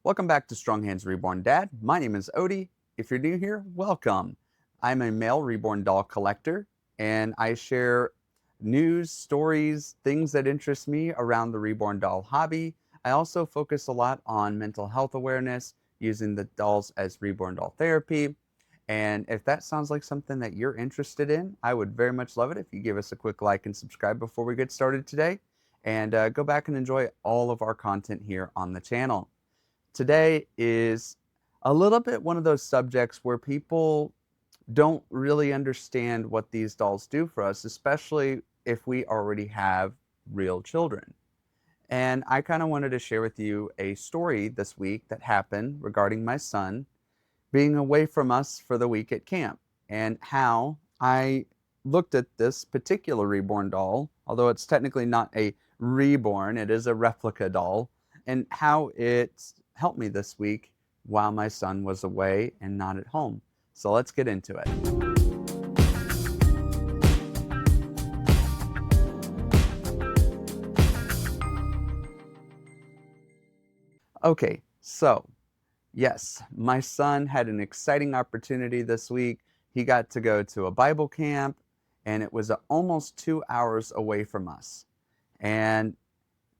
Welcome back to Strong Hands Reborn Dad. My name is Odie. If you're new here, welcome. I'm a male reborn doll collector, and I share news, stories, things that interest me around the reborn doll hobby. I also focus a lot on mental health awareness, using the dolls as reborn doll therapy. And if that sounds like something that you're interested in, I would very much love it if you give us a quick like and subscribe before we get started today. And go back and enjoy all of our content here on the channel. Today is a little bit one of those subjects where people don't really understand what these dolls do for us, especially if we already have real children. And I kind of wanted to share with you a story this week that happened regarding my son being away from us for the week at camp, and how I looked at this particular reborn doll, although it's technically not a reborn, it is a replica doll, and how it helped me this week while my son was away and not at home. So let's get into it. Okay, so yes, my son had an exciting opportunity this week. He got to go to a Bible camp, and it was almost 2 hours away from us. And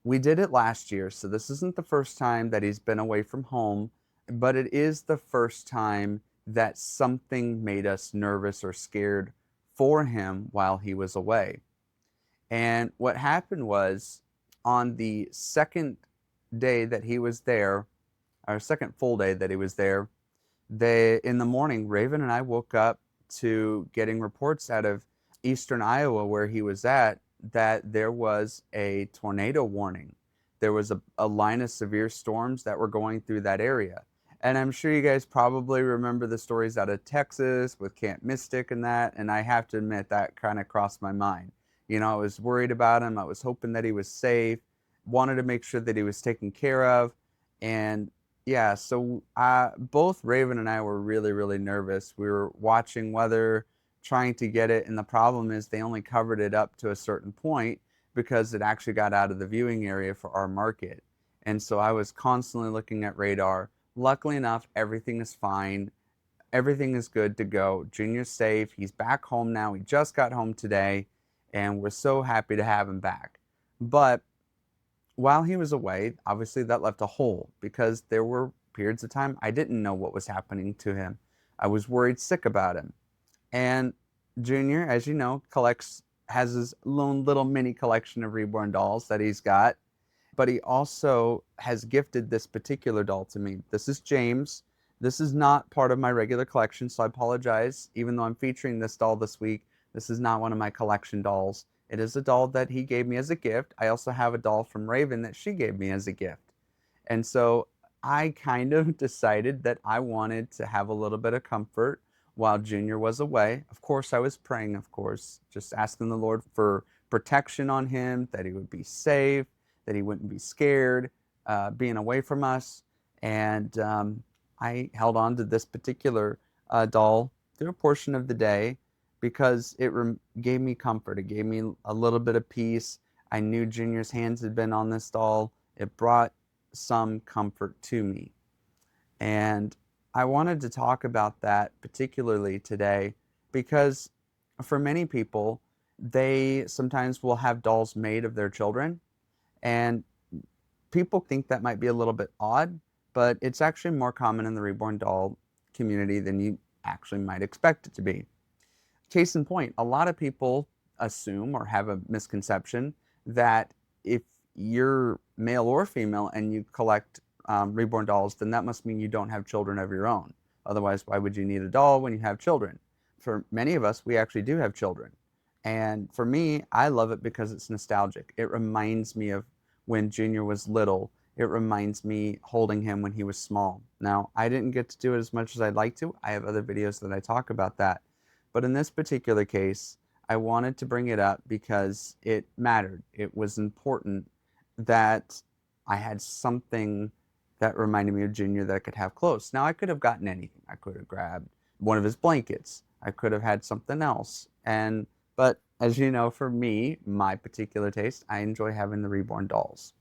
we did it last year, so this isn't the first time that he's been away from home, but it is the first time that something made us nervous or scared for him while he was away. And what happened was, on the second day that he was there, our second full day that he was there, in the morning, Raven and I woke up to getting reports out of eastern Iowa, where he was at, that there was a tornado warning. There was a line of severe storms that were going through that area. And I'm sure you guys probably remember the stories out of Texas with Camp Mystic and that. And I have to admit, that kind of crossed my mind. You know, I was worried about him. I was hoping that he was safe, wanted to make sure that he was taken care of. And yeah, so both Raven and I were really, really nervous. We were watching weather, trying to get it, and the problem is they only covered it up to a certain point because it actually got out of the viewing area for our market. And so I was constantly looking at radar. Luckily enough, everything is fine. Everything is good to go. Junior's safe. He's back home now. He just got home today, and we're so happy to have him back. But while he was away, obviously that left a hole because there were periods of time I didn't know what was happening to him. I was worried sick about him. And Junior, as you know, has his own little mini collection of reborn dolls that he's got, but he also has gifted this particular doll to me. This is James. This is not part of my regular collection, so I apologize. Even though I'm featuring this doll this week, this is not one of my collection dolls. It is a doll that he gave me as a gift. I also have a doll from Raven that she gave me as a gift. And so I kind of decided that I wanted to have a little bit of comfort while Junior was away. Of course, I was praying, of course, just asking the Lord for protection on him, that he would be safe, that he wouldn't be scared being away from us. And I held on to this particular doll through a portion of the day because it gave me comfort. It gave me a little bit of peace. I knew Junior's hands had been on this doll. It brought some comfort to me. And I wanted to talk about that particularly today because for many people, they sometimes will have dolls made of their children. And people think that might be a little bit odd, but it's actually more common in the reborn doll community than you actually might expect it to be. Case in point, a lot of people assume or have a misconception that if you're male or female and you collect reborn dolls, then that must mean you don't have children of your own. Otherwise, why would you need a doll when you have children? For many of us, we actually do have children. And for me, I love it because it's nostalgic. It reminds me of when Junior was little. It reminds me holding him when he was small. Now, I didn't get to do it as much as I'd like to. I have other videos that I talk about that. But in this particular case, I wanted to bring it up because it mattered. It was important that I had something that reminded me of Junior that I could have close. Now, I could have gotten anything. I could have grabbed one of his blankets. I could have had something else. But as you know, for me, my particular taste, I enjoy having the reborn dolls.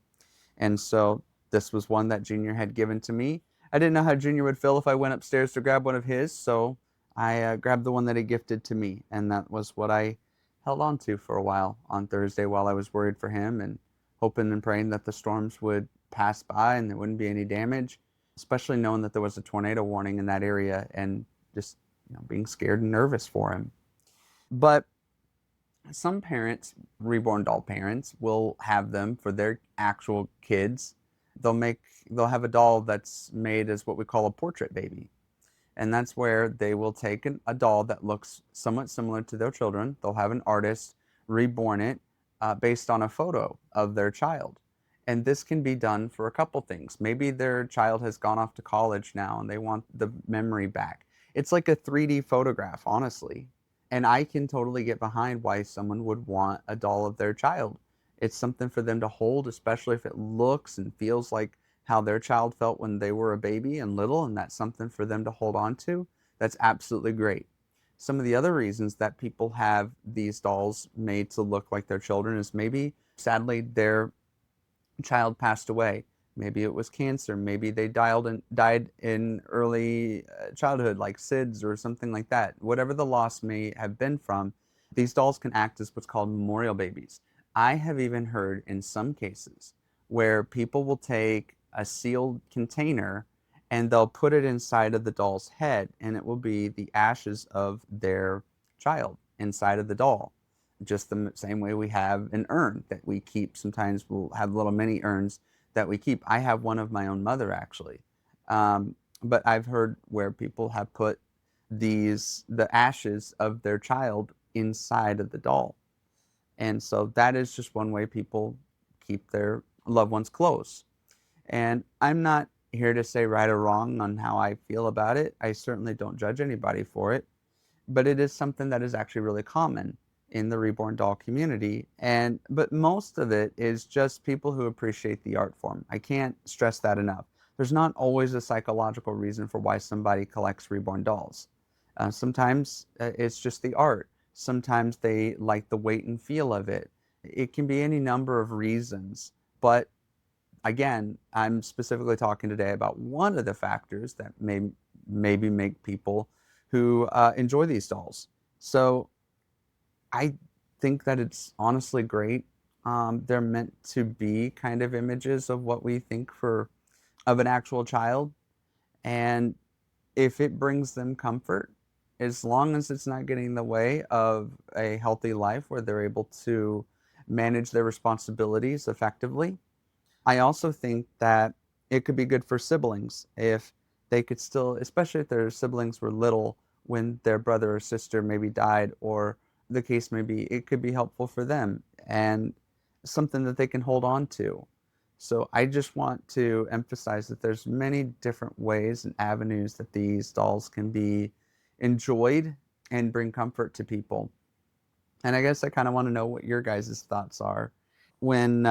And so This was one that Junior had given to me. I didn't know how Junior would feel if I went upstairs to grab one of his, so I grabbed the one that he gifted to me, and that was what I held on to for a while on Thursday while I was worried for him and hoping and praying that the storms would pass by and there wouldn't be any damage, especially knowing that there was a tornado warning in that area and just being scared and nervous for him. But some parents, reborn doll parents, will have them for their actual kids. They'll make they'll have a doll that's made as what we call a portrait baby. And that's where they will take a doll that looks somewhat similar to their children. They'll have an artist reborn it based on a photo of their child. And this can be done for a couple things. Maybe their child has gone off to college now and they want the memory back. It's like a 3D photograph, honestly. And I can totally get behind why someone would want a doll of their child. It's something for them to hold, especially if it looks and feels like how their child felt when they were a baby and little, and that's something for them to hold on to. That's absolutely great. Some of the other reasons that people have these dolls made to look like their children is maybe, sadly, their child passed away. Maybe it was cancer. Maybe they died in early childhood, like SIDS or something like that. Whatever the loss may have been from, these dolls can act as what's called memorial babies. I have even heard in some cases where people will take a sealed container and they'll put it inside of the doll's head, and it will be the ashes of their child inside of the doll, just the same way we have an urn that we keep. Sometimes we'll have little mini urns that we keep. I have one of my own mother, actually. But I've heard where people have put the ashes of their child inside of the doll. And so that is just one way people keep their loved ones close. And I'm not here to say right or wrong on how I feel about it. I certainly don't judge anybody for it, but it is something that is actually really common in the reborn doll community. But most of it is just people who appreciate the art form. I can't stress that enough. There's not always a psychological reason for why somebody collects reborn dolls. Sometimes it's just the art. Sometimes they like the weight and feel of it. It can be any number of reasons, but again, I'm specifically talking today about one of the factors that maybe make people who enjoy these dolls. So I think that it's honestly great. They're meant to be kind of images of what we think of an actual child, and if it brings them comfort, as long as it's not getting in the way of a healthy life where they're able to manage their responsibilities effectively. I also think that it could be good for siblings if they could still, especially if their siblings were little when their brother or sister maybe died, or the case may be, it could be helpful for them and something that they can hold on to. So I just want to emphasize that there's many different ways and avenues that these dolls can be enjoyed and bring comfort to people. And I guess I kind of want to know what your guys' thoughts are when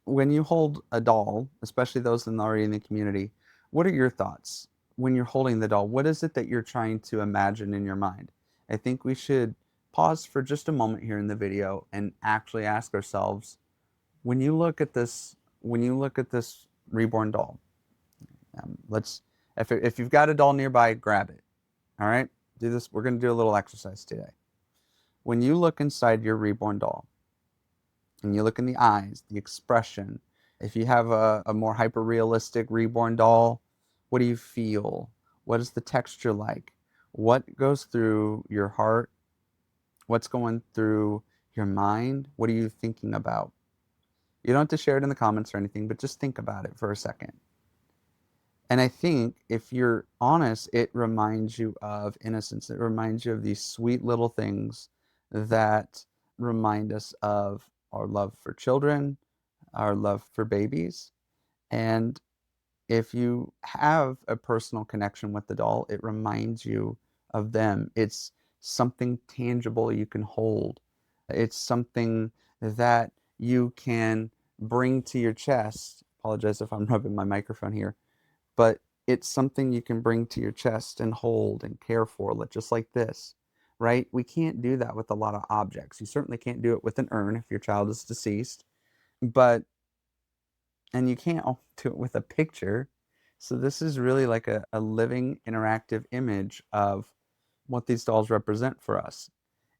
when you hold a doll, especially those that are already in the community. What are your thoughts when you're holding the doll? What is it that you're trying to imagine in your mind? I think we should pause for just a moment here in the video and actually ask ourselves, when you look at this, reborn doll, let's if you've got a doll nearby, grab it. All right, do this. We're going to do a little exercise today. When you look inside your reborn doll, and you look in the eyes, the expression. If you have a more hyper realistic reborn doll, what do you feel? What is the texture like? What goes through your heart? What's going through your mind? What are you thinking about? You don't have to share it in the comments or anything, but just think about it for a second. And I think if you're honest, it reminds you of innocence. It reminds you of these sweet little things that remind us of our love for children, our love for babies. And if you have a personal connection with the doll, it reminds you of them. It's something tangible you can hold. It's something that you can bring to your chest. Apologize if I'm rubbing my microphone here, but it's something you can bring to your chest and hold and care for, just like this, right? We can't do that with a lot of objects. You certainly can't do it with an urn if your child is deceased, but and you can't do it with a picture. So this is really like a living interactive image of what these dolls represent for us.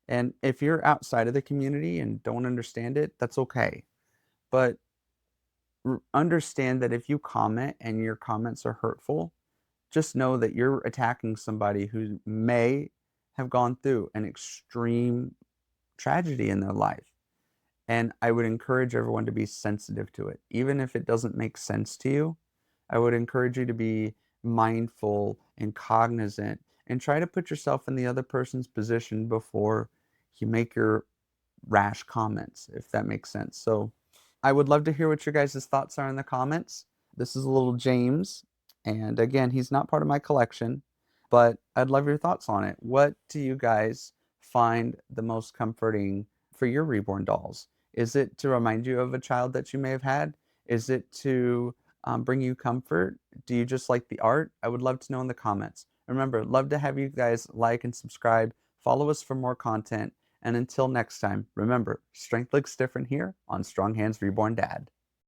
And if you're outside of the community and don't understand it, that's okay. But understand that if you comment and your comments are hurtful, just know that you're attacking somebody who may have gone through an extreme tragedy in their life. And I would encourage everyone to be sensitive to it. Even if it doesn't make sense to you, I would encourage you to be mindful and cognizant and try to put yourself in the other person's position before you make your rash comments, if that makes sense. So I would love to hear what your guys' thoughts are in the comments. This is a little James, and again, he's not part of my collection, but I'd love your thoughts on it. What do you guys find the most comforting for your reborn dolls? Is it to remind you of a child that you may have had? Is it to bring you comfort? Do you just like the art? I would love to know in the comments. Remember, love to have you guys like and subscribe. Follow us for more content. And until next time, remember, strength looks different here on Strong Hands Reborn Dad.